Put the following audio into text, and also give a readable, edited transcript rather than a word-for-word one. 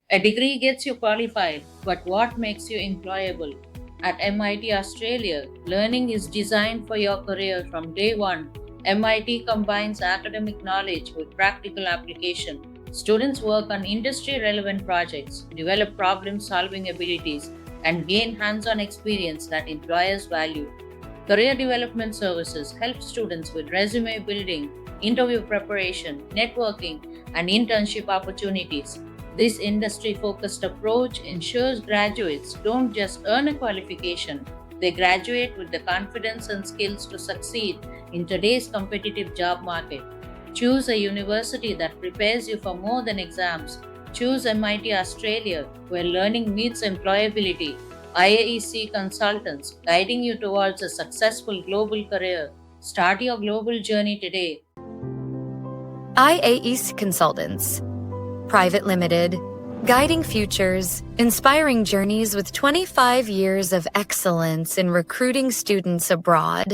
A degree gets you qualified, but what makes you employable? At MIT Australia, learning is designed for your career from day one. MIT combines academic knowledge with practical application. Students work on industry relevant projects, develop problem solving abilities, and gain hands on experience that employers value. Career development services help students with resume building, interview preparation, networking, and internship opportunities. This industry focused approach ensures graduates don't just earn a qualification, they graduate with the confidence and skills to succeed in today's competitive job market. Choose a university that prepares you for more than exams. Choose MIT Australia, where learning meets employability. IAEC Consultants, guiding you towards a successful global career. Start your global journey today. IAEC Consultants, Private Limited, guiding futures, inspiring journeys with 25 years of excellence in recruiting students abroad.